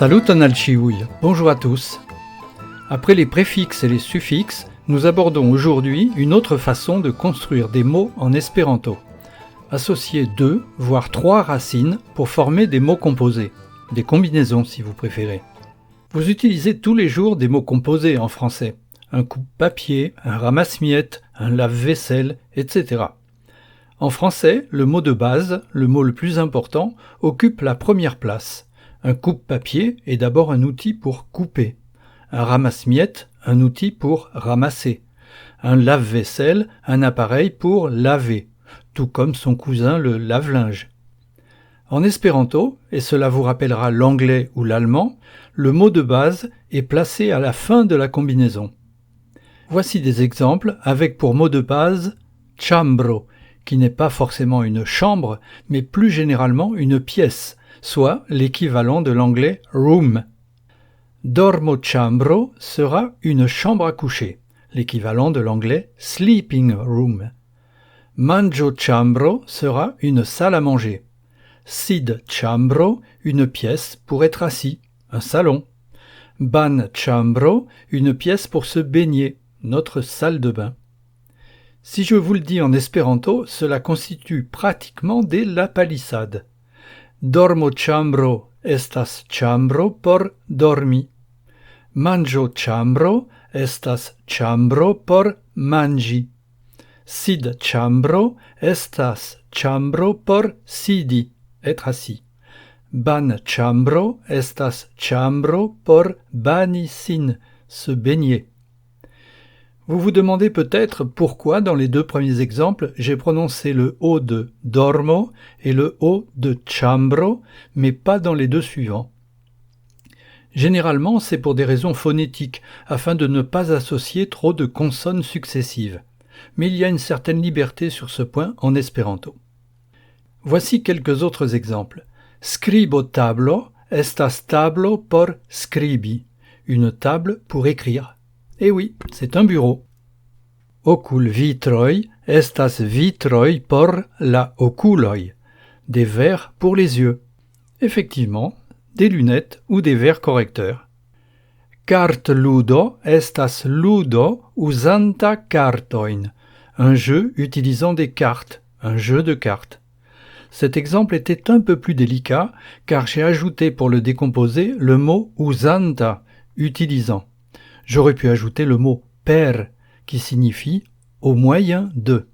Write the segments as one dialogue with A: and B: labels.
A: Salut Analchiouille, bonjour à tous. Après les préfixes et les suffixes, nous abordons aujourd'hui une autre façon de construire des mots en espéranto. Associer 2, voire 3 racines pour former des mots composés, des combinaisons si vous préférez. Vous utilisez tous les jours des mots composés en français, un coupe-papier, un ramasse-miettes, un lave-vaisselle, etc. En français, le mot de base, le mot le plus important, occupe la première place. Un coupe-papier est d'abord un outil pour couper. Un ramasse-miettes, un outil pour ramasser. Un lave-vaisselle, un appareil pour laver, tout comme son cousin le lave-linge. En espéranto, et cela vous rappellera l'anglais ou l'allemand, le mot de base est placé à la fin de la combinaison. Voici des exemples avec pour mot de base « chambro », qui n'est pas forcément une chambre, mais plus généralement une pièce, soit l'équivalent de l'anglais « room ». Dormo chambro sera une chambre à coucher, l'équivalent de l'anglais « sleeping room ». Mangio chambro sera une salle à manger. Sid chambro, une pièce pour être assis, un salon. Ban chambro, une pièce pour se baigner, notre salle de bain. Si je vous le dis en espéranto, cela constitue pratiquement des lapalissades. Dormo chambro estas chambro por dormi. Mangio chambro estas chambro por mangi. Sid chambro estas chambro por sidi, être assis. Ban chambro estas chambro por bani sin, se baigner. Vous vous demandez peut-être pourquoi dans les deux premiers exemples j'ai prononcé le O de dormo et le O de chambro, mais pas dans les deux suivants. Généralement, c'est pour des raisons phonétiques, afin de ne pas associer trop de consonnes successives. Mais il y a une certaine liberté sur ce point en espéranto. Voici quelques autres exemples. Scribo tablo estas tablo por scribi, une table pour écrire. Eh oui, c'est un bureau. Ocul vitroi estas vitroi por la oculoi, des verres pour les yeux. Effectivement, des lunettes ou des verres correcteurs. Cart ludo estas ludo usanta cartoin, un jeu utilisant des cartes, un jeu de cartes. Cet exemple était un peu plus délicat car j'ai ajouté pour le décomposer le mot usanta, utilisant. J'aurais pu ajouter le mot per, qui signifie au moyen de.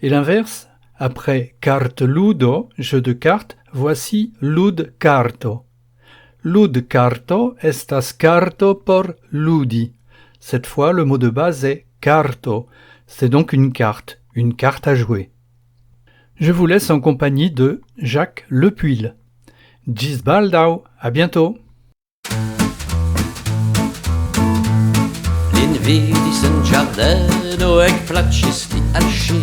A: Et l'inverse, après carte ludo, jeu de cartes, voici lud carto. Lud carto estas carto por ludi. Cette fois, le mot de base est carto. C'est donc une carte à jouer. Je vous laisse en compagnie de Jacques Lepuil. Gis baldau, à bientôt.
B: Vidis en giardeno ec placis li al sci.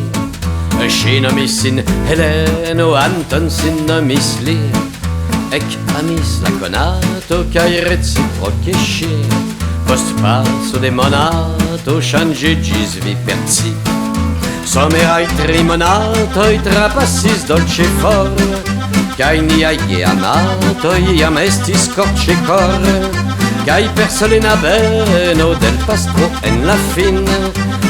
B: Sci nomis sin Heleno, Anton sin nomis li. Ec amis la conato, cae reciproce sci. Post passo de monato, changigis vi per ci. Somerai trimonatoi trapassis dolce for, cae niai geamatoi iam estis corce cor. Cae per solena beno del pastro en la fin,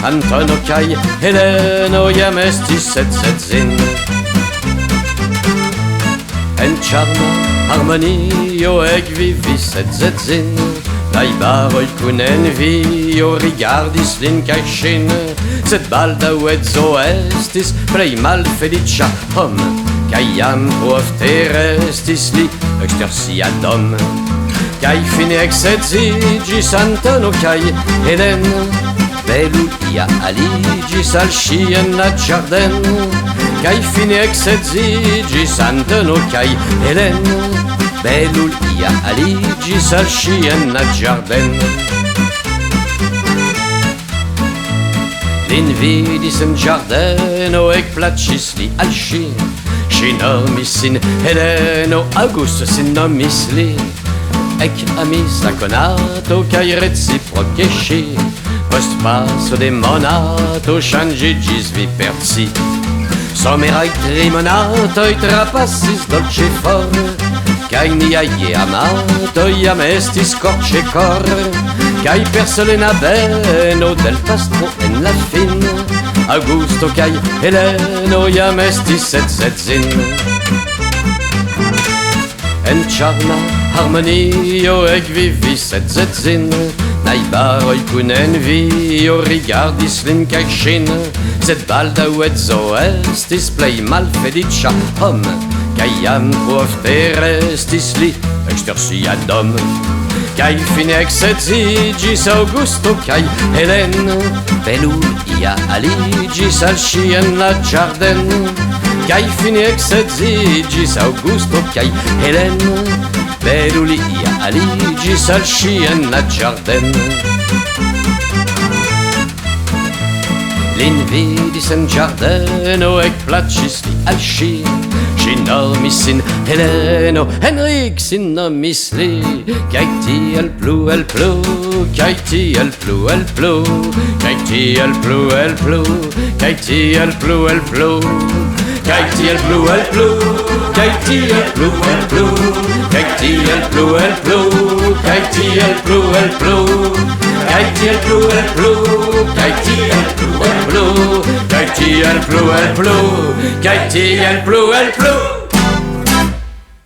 B: Antono cae Heleno iam estis zin. En charma harmonio ec vivis zin, Naibaroi cun envio rigardis lin cae shin, Sed baldau edzo estis plei malfelicia hom, Cae iam ofte restis li exter sia dom. Cae fine exedzigis Antono cae Helen, Belul ia aligis al sci en la giarden. Cae fine exedzigis Antono cae Helen, Belul ia aligis al sci en la giarden. Lin vidis en giardeno ec placis li al sci. Sci nomis sin Heleno, August sin nomis li. Ec amis la conato, cae reciproce sci. Post passo de monato, changigis vi per ci. Somerai trimonatoi trapassis dolce for, Kai ni aie amato iam estis corce cor Kai persolena beno del pastro en la fin Augusto kai Heleno iam estis edzin En charma harmonio ekvivis edzin Najbaroj kun envio rigardis lin kaj ŝin Sed baldaŭ edzo estis plej malfeliĉa hom Kaj jam tro ofte restis li ekster sia dom Kaj fine eksedziĝis Augusto kaj Helene Belulia aliĝis al ŝi en la ĝarden Kaj fine eksedziĝis Augusto kaj Helene Belulia aliĝis al ŝi en la ĝarden Lin vidis en ĝardeno ekplaĉis li al ŝi Ŝi nomis sin Heleno, Henrik sin nomis li Kaj tiel plu, kaj tiel plu, kaj tiel plu, kaj tiel plu, Kaj tiel plu, kaj tiel plu, kaj tiel plu, kaj tiel plu, Kaj tiel plu, kaj tiel plu, kaj tiel plu, kaj tiel plu,